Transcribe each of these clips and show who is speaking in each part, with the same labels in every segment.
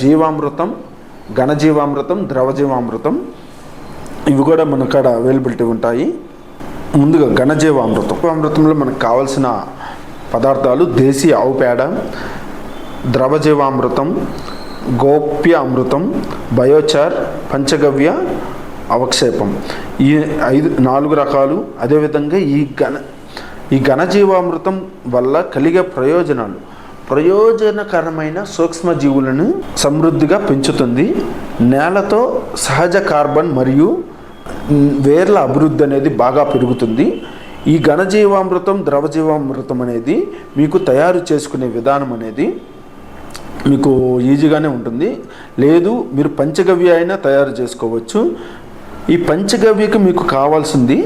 Speaker 1: జీవామృతం, ఘనజీవామృతం, ద్రవజీవామృతం ఇవి కూడా మన కాడ అవైలబిలిటీ ఉంటాయి. ముందుగా ఘనజీవామృతంలో మనకు కావాల్సిన పదార్థాలు దేశీ ఆవు పేడ, ద్రవజీవామృతం, గోప్య అమృతం, బయోచార్, పంచగవ్య, అవక్షేపం ఈ 4 రకాలు. అదేవిధంగా ఈ ఘనజీవామృతం వల్ల కలిగే ప్రయోజనకరమైన సూక్ష్మజీవులను సమృద్ధిగా పెంచుతుంది. నేలతో సహజ కార్బన్ మరియు వేర్ల అభివృద్ధి అనేది బాగా పెరుగుతుంది. ఈ ఘనజీవామృతం, ద్రవజీవామృతం అనేది మీకు తయారు చేసుకునే విధానం అనేది మీకు ఈజీగానే ఉంటుంది. లేదు మీరు పంచగవ్య అయినా తయారు చేసుకోవచ్చు. ఈ పంచగవ్యకి మీకు కావాల్సింది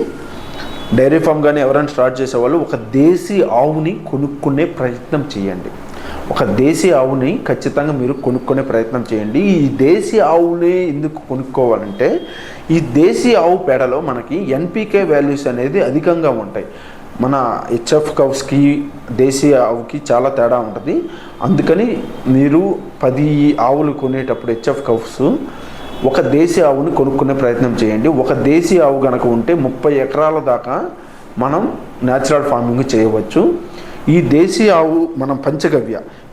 Speaker 1: డైరీ ఫామ్ కానీ ఎవరైనా స్టార్ట్ చేసేవాళ్ళు ఒక దేశీ ఆవుని కొనుక్కునే ప్రయత్నం చేయండి. ఒక దేశీ ఆవుని ఖచ్చితంగా మీరు కొనుక్కునే ప్రయత్నం చేయండి. ఈ దేశీ ఆవుని ఎందుకు కొనుక్కోవాలంటే ఈ దేశీ ఆవు పేడలో మనకి ఎన్పికే వాల్యూస్ అనేది అధికంగా ఉంటాయి. మన హెచ్ఎఫ్ కౌస్కి దేశీ ఆవుకి చాలా తేడా ఉంటుంది. అందుకని మీరు 10 ఆవులు కొనేటప్పుడు హెచ్ఎఫ్ కౌస్ ఒక దేశీ ఆవుని కొనుక్కునే ప్రయత్నం చేయండి. ఒక దేశీ ఆవు కనుక ఉంటే 30 ఎకరాల దాకా మనం న్యాచురల్ ఫార్మింగ్ చేయవచ్చు. ఈ దేశీ ఆవు మనం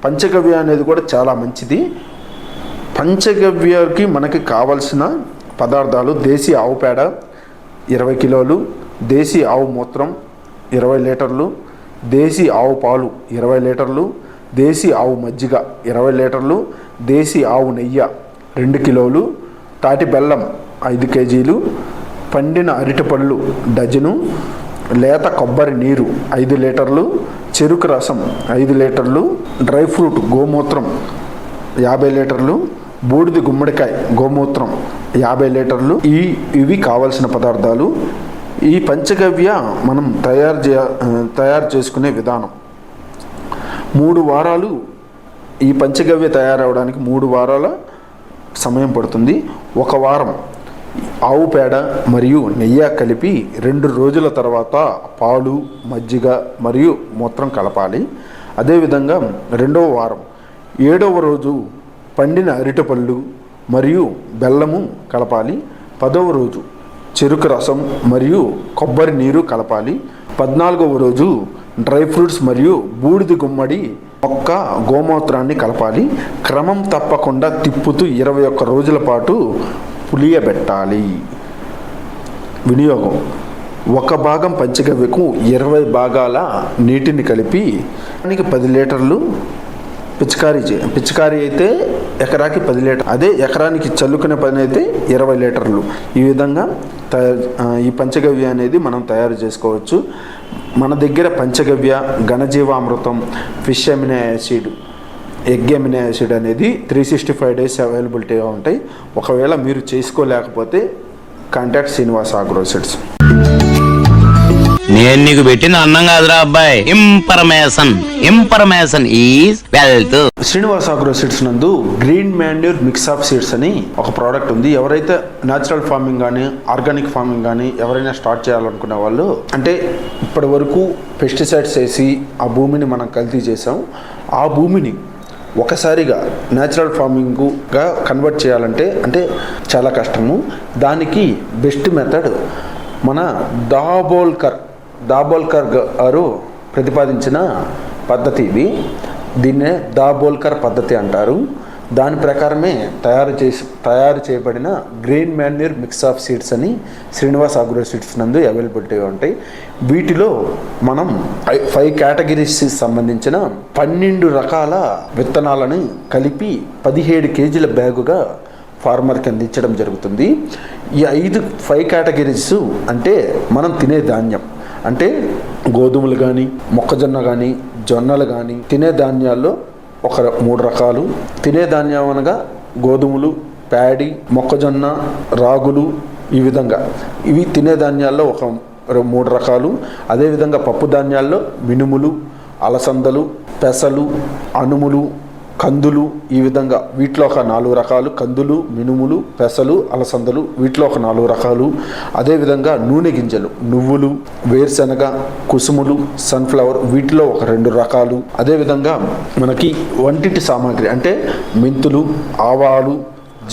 Speaker 1: పంచగవ్య అనేది కూడా చాలా మంచిది. పంచగవ్యకి మనకి కావాల్సిన పదార్థాలు దేశీ ఆవు పేడ 20 కిలోలు, దేశీ ఆవు మూత్రం 20 లీటర్లు, దేశీ ఆవు పాలు 20 లీటర్లు, దేశీ ఆవు మజ్జిగ 20 లీటర్లు, దేశీ ఆవు నెయ్యి 2 కిలోలు, తాటి బెల్లం 5 కేజీలు, పండిన అరటిపళ్ళు డజను, లేత కొబ్బరి నీరు 5 లీటర్లు, చెరుకు రసం 5 లీటర్లు, డ్రై ఫ్రూట్ గోమూత్రం 50 లీటర్లు, బూడిద గుమ్మడికాయ గోమూత్రం 50 లీటర్లు. ఇవి కావాల్సిన పదార్థాలు. ఈ పంచగవ్య మనం తయారు చేసుకునే విధానం 3 వారాలు. ఈ పంచగవ్య తయారవడానికి 3 వారాల సమయం పడుతుంది. 1 వారం ఆవు పేడ మరియు నెయ్యి కలిపి 2 రోజుల తర్వాత పాలు, మజ్జిగ మరియు మూత్రం కలపాలి. అదేవిధంగా 2వ వారం 7వ రోజు పండిన అరటిపళ్ళు మరియు బెల్లము కలపాలి. 10వ రోజు చెరుకు రసం మరియు కొబ్బరి నీరు కలపాలి. 14వ రోజు డ్రై ఫ్రూట్స్ మరియు బూడిద గుమ్మడి మొక్క గోమూత్రాన్ని కలపాలి. క్రమం తప్పకుండా తిప్పుతూ 21 రోజుల పాటు పులియబెట్టాలి. వినియోగం 1 భాగం పంచగవ్యకు 20 భాగాల నీటిని కలిపి 10 లీటర్లు పిచికారీ అయితే ఎకరాకి 10 లీటర్, అదే ఎకరానికి చల్లుకునే పని అయితే 20 లీటర్లు. ఈ విధంగా ఈ పంచగవ్య అనేది మనం తయారు చేసుకోవచ్చు. మన దగ్గర పంచగవ్య, ఘనజీవామృతం, fish amino acid, egg amino acid అనేది 365 డేస్ అవైలబిలిటీగా ఉంటాయి. ఒకవేళ మీరు చేసుకోలేకపోతే కాంటాక్ట్ శ్రీనివాస్ అగ్రో సీడ్స్.
Speaker 2: నేను నీకు పెట్టిన అన్నం కాదురా అబ్బాయి, information is wealth.
Speaker 1: Srinivas agro seeds నందు green manure mix of seeds అని ఒక ప్రోడక్ట్ ఉంది. ఎవరైతే న్యాచురల్ ఫార్మింగ్ కానీ ఆర్గానిక్ ఫార్మింగ్ కానీ ఎవరైనా స్టార్ట్ చేయాలనుకునే వాళ్ళు, అంటే ఇప్పటి వరకు పెస్టిసైడ్స్ వేసి ఆ భూమిని మనం కల్తీ చేసాం, ఆ భూమిని ఒకసారిగా న్యాచురల్ ఫార్మింగ్గా కన్వర్ట్ చేయాలంటే చాలా కష్టము. దానికి బెస్ట్ మెథడ్ మన దాబోల్కర్ గారు ప్రతిపాదించిన పద్ధతి ఇది. దీన్నే దాబోల్కర్ పద్ధతి అంటారు. దాని ప్రకారమే తయారు చేయబడిన green manure mix of seeds అని శ్రీనివాస్ అగ్రో సీడ్స్ నందు అవైలబిలిటీగా ఉంటాయి. వీటిలో మనం 5 కేటగిరీస్ సంబంధించిన 12 రకాల విత్తనాలను కలిపి 17 కేజీల బ్యాగుగా ఫార్మర్కి అందించడం జరుగుతుంది. ఈ 5 కేటగిరీస్ అంటే మనం తినే ధాన్యం, అంటే గోధుమలు కానీ, మొక్కజొన్న కానీ, జొన్నలు కానీ, తినే ధాన్యాల్లో 3 రకాలు. తినే ధాన్యం అనగా గోధుమలు, ప్యాడీ, మొక్కజొన్న, రాగులు, ఈ విధంగా ఇవి తినే ధాన్యాల్లో 3 రకాలు. అదేవిధంగా పప్పు ధాన్యాల్లో మినుములు, అలసందలు, పెసలు, అనుములు, కందులు, ఈ విధంగా వీటిలో ఒక 4 రకాలు, కందులు, మినుములు, పెసలు, అలసందలు, వీటిలో ఒక 4 రకాలు. అదేవిధంగా నూనె గింజలు, నువ్వులు, వేరుశనగ, కుసుములు, సన్ఫ్లవర్, వీటిలో ఒక 2 రకాలు. అదేవిధంగా మనకి వంటింటి సామాగ్రి అంటే మెంతులు, ఆవాలు,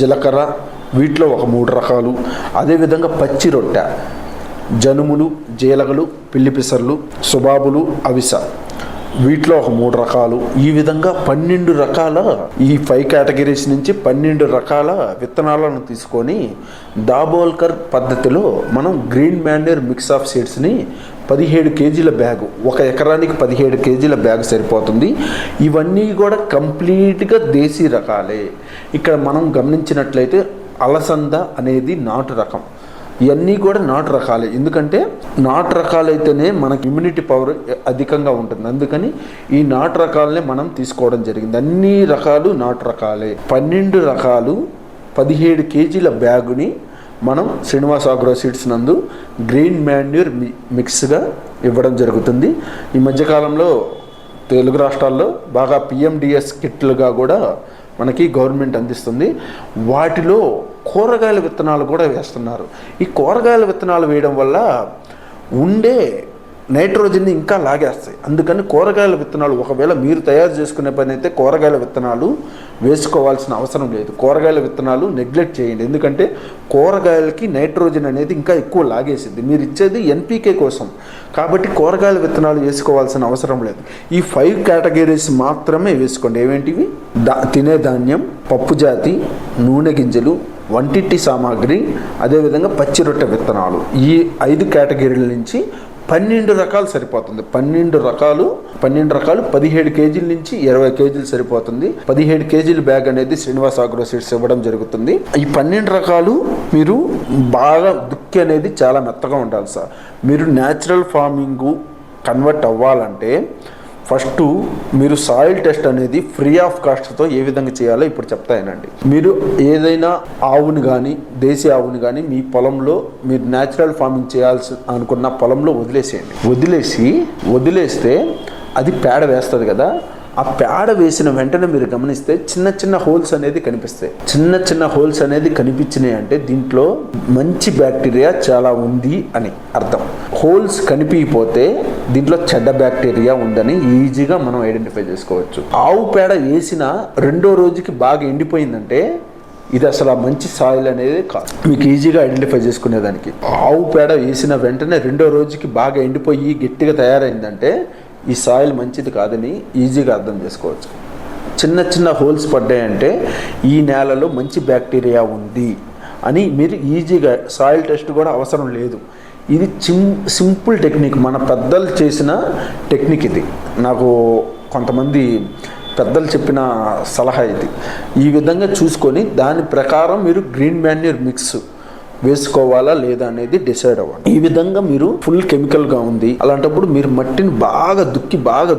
Speaker 1: జీలకర్ర, వీటిలో ఒక 3 రకాలు. అదేవిధంగా పచ్చి రొట్టె, జనుములు, జీలగలు, పిల్లి పిసర్లు, సుబాబులు, అవిస, వీటిలో ఒక 3 రకాలు. ఈ విధంగా 12 రకాల, ఈ 5 కేటగిరీస్ నుంచి 12 రకాల విత్తనాలను తీసుకొని దాబోల్కర్ పద్ధతిలో మనం గ్రీన్ మాన్యూర్ మిక్స్ ఆఫ్ సీడ్స్ని 17 కేజీల బ్యాగు, 1 ఎకరానికి 17 కేజీల బ్యాగ్ సరిపోతుంది. ఇవన్నీ కూడా కంప్లీట్గా దేశీ రకాలే. ఇక్కడ మనం గమనించినట్లయితే అలసంద అనేది నాటు రకం. ఇవన్నీ కూడా నాటు రకాలే. ఎందుకంటే నాటు రకాలైతేనే మనకి ఇమ్యూనిటీ పవర్ అధికంగా ఉంటుంది. అందుకని ఈ నాటు రకాలనే మనం తీసుకోవడం జరిగింది. అన్ని రకాలు నాటు రకాలే. 12 రకాలు 17 కేజీల బ్యాగుని మనం శ్రీనివాస్ ఆగ్రో సీడ్స్ నందు గ్రీన్ మాన్యూర్ మిక్స్గా ఇవ్వడం జరుగుతుంది. ఈ మధ్యకాలంలో తెలుగు రాష్ట్రాల్లో బాగా పిఎండిఎస్ కిట్లుగా కూడా మనకి గవర్నమెంట్ అందిస్తుంది. వాటిలో కూరగాయల విత్తనాలు కూడా వేస్తున్నారు. ఈ కూరగాయల విత్తనాలు వేయడం వల్ల ఉండే నైట్రోజన్ని ఇంకా లాగేస్తాయి. అందుకని కూరగాయల విత్తనాలు ఒకవేళ మీరు తయారు చేసుకునే పని అయితే కూరగాయల విత్తనాలు వేసుకోవాల్సిన అవసరం లేదు. కూరగాయల విత్తనాలు నెగ్లెక్ట్ చేయండి. ఎందుకంటే కూరగాయలకి నైట్రోజన్ అనేది ఇంకా ఎక్కువ లాగేసింది. మీరు ఇచ్చేది ఎన్పికే కోసం, కాబట్టి కూరగాయల విత్తనాలు వేసుకోవాల్సిన అవసరం లేదు. ఈ 5 కేటగిరీస్ మాత్రమే వేసుకోండి. ఏమేంటివి? తినే ధాన్యం, పప్పు జాతి, నూనె గింజలు, వంటింటి సామాగ్రి, అదేవిధంగా పచ్చి రొట్టె విత్తనాలు. ఈ 5 కేటగిరీల నుంచి 12 రకాలు సరిపోతుంది. 12 రకాలు 17 కేజీల నుంచి 20 కేజీలు సరిపోతుంది. 17 కేజీల బ్యాగ్ అనేది శ్రీనివాస్ ఆగ్రో సీడ్స్ ఇవ్వడం జరుగుతుంది. ఈ 12 రకాలు మీరు బాగా దుక్కి అనేది చాలా మెత్తగా ఉండాలి సార్. మీరు న్యాచురల్ ఫార్మింగ్ కన్వర్ట్ అవ్వాలంటే ఫస్ట్ మీరు సాయిల్ టెస్ట్ అనేది ఫ్రీ ఆఫ్ కాస్ట్తో ఏ విధంగా చేయాలో ఇప్పుడు చెప్తానండి. మీరు ఏదైనా ఆవుని కానీ దేశీ ఆవుని కానీ మీ పొలంలో మీరు న్యాచురల్ ఫార్మింగ్ చేయాల్సి అనుకున్న పొలంలో వదిలేస్తే అది పేడ వేస్తుంది కదా. ఆ పేడ వేసిన వెంటనే మీరు గమనిస్తే చిన్న చిన్న హోల్స్ అనేది కనిపిస్తాయి. చిన్న హోల్స్ అనేది కనిపించినాయి అంటే దీంట్లో మంచి బ్యాక్టీరియా చాలా ఉంది అని అర్థం. హోల్స్ కనిపించకపోతే దీంట్లో చెడ్డ బ్యాక్టీరియా ఉందని ఈజీగా మనం ఐడెంటిఫై చేసుకోవచ్చు. ఆవు పేడ వేసిన 2వ రోజుకి బాగా ఎండిపోయిందంటే ఇది అసలు ఆ మంచి సాయిల్ అనేది కాదు. మీకు ఈజీగా ఐడెంటిఫై చేసుకునేదానికి ఆవు పేడ వేసిన వెంటనే 2వ రోజుకి బాగా ఎండిపోయి గట్టిగా తయారైందంటే ఈ సాయిల్ మంచిది కాదని ఈజీగా అర్థం చేసుకోవచ్చు. చిన్న హోల్స్ పడ్డాయంటే ఈ నేలలో మంచి బ్యాక్టీరియా ఉంది అని మీరు ఈజీగా, సాయిల్ టెస్ట్ కూడా అవసరం లేదు. ఇది సింపుల్ టెక్నిక్, మన పెద్దలు చేసిన టెక్నిక్ ఇది. నాకు కొంతమంది పెద్దలు చెప్పిన సలహా ఇది. ఈ విధంగా చూసుకొని దాని ప్రకారం మీరు గ్రీన్ మాన్యూర్ మిక్స్ వేసుకోవాలా లేదా అనేది డిసైడ్ అవ్వండి. ఈ విధంగా మీరు ఫుల్ కెమికల్గా ఉంది అలాంటప్పుడు మీరు మట్టిని బాగా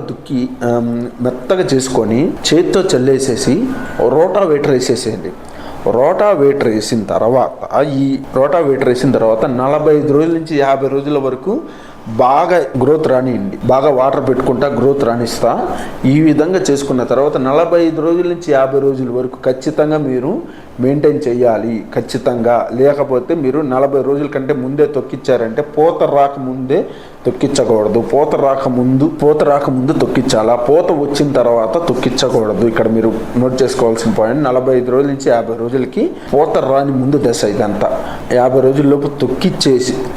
Speaker 1: దుక్కి మెత్తగా చేసుకొని చేతితో చల్లేసేసి రోటావేటర్ వేసేసేయండి. రోటావేటర్ వేసిన తర్వాత 45 రోజుల నుంచి 50 రోజుల వరకు బాగా గ్రోత్ రానియండి. బాగా వాటర్ పెట్టుకుంటా గ్రోత్ రానిస్తా. ఈ విధంగా చేసుకున్న తర్వాత 45 రోజుల నుంచి 50 రోజుల వరకు ఖచ్చితంగా మీరు మెయింటైన్ చేయాలి. ఖచ్చితంగా లేకపోతే మీరు 40 రోజుల కంటే ముందే తొక్కిచ్చారంటే పూత రాకముందే తొక్కించకూడదు. పూత రాకముందు తొక్కించాలా, పూత వచ్చిన తర్వాత తొక్కించకూడదు. ఇక్కడ మీరు నోట్ చేసుకోవాల్సిన పాయింట్ 45 రోజుల నుంచి 50 రోజులకి పూత రాని ముందు దశ ఇదంతా. 50 రోజుల్లోపు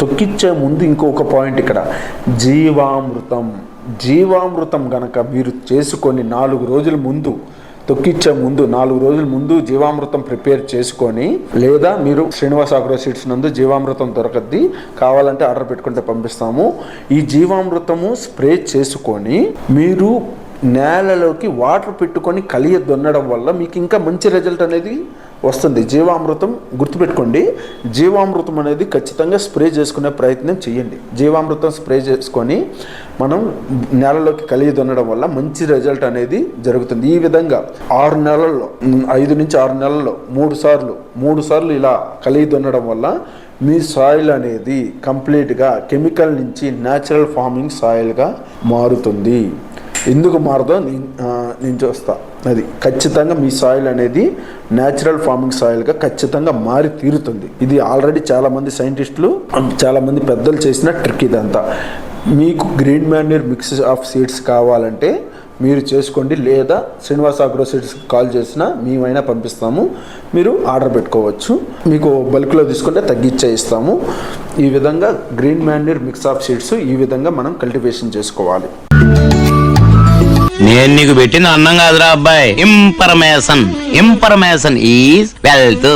Speaker 1: తొక్కిచ్చే ముందు ఇంకొక పాయింట్ ఇక్కడ జీవామృతం గనక మీరు చేసుకొని 4 రోజుల ముందు తొక్కిచ్చే ముందు 4 రోజుల ముందు జీవామృతం ప్రిపేర్ చేసుకొని, లేదా మీరు శ్రీనివాస్ ఆగ్రో సీడ్స్ నందు జీవామృతం దొరకద్ది, కావాలంటే ఆర్డర్ పెట్టుకుంటే పంపిస్తాము. ఈ జీవామృతము స్ప్రే చేసుకొని మీరు నేలలోకి వాటర్ పెట్టుకొని కలియ దున్నడం వల్ల మీకు ఇంకా మంచి రిజల్ట్ అనేది వస్తుంది. జీవామృతం గుర్తుపెట్టుకోండి, జీవామృతం అనేది ఖచ్చితంగా స్ప్రే చేసుకునే ప్రయత్నం చేయండి. జీవామృతం స్ప్రే చేసుకొని మనం నేలలోకి కలిగి దున్నడం వల్ల మంచి రిజల్ట్ అనేది జరుగుతుంది. ఈ విధంగా 6 నెలల్లో 5 నుంచి 6 నెలల్లో 3 సార్లు ఇలా కలిగి దున్నడం వల్ల మీ సాయిల్ అనేది కంప్లీట్గా కెమికల్ నుంచి న్యాచురల్ ఫార్మింగ్ సాయిల్గా మారుతుంది. ఎందుకు మారదో నేను చూస్తా. అది ఖచ్చితంగా మీ సాయిల్ అనేది న్యాచురల్ ఫార్మింగ్ సాయిల్గా ఖచ్చితంగా మారి తీరుతుంది. ఇది ఆల్రెడీ చాలామంది సైంటిస్టులు, చాలామంది పెద్దలు చేసిన ట్రిక్ ఇదంతా. మీకు green manure mix of seeds కావాలంటే మీరు చేసుకోండి, లేదా శ్రీనివాస్ అగ్రో సీడ్స్ కాల్ చేసినా మేమైనా పంపిస్తాము, మీరు ఆర్డర్ పెట్టుకోవచ్చు. మీకు బల్క్లో తీసుకుంటే తగ్గించే ఇస్తాము. ఈ విధంగా green manure mix of seeds ఈ విధంగా మనం కల్టివేషన్ చేసుకోవాలి.
Speaker 2: నేను నీకు పెట్టిన అన్నం కాదురా అబ్బాయి, ఇన్ఫర్మేషన్ ఈజ్ వెల్త్.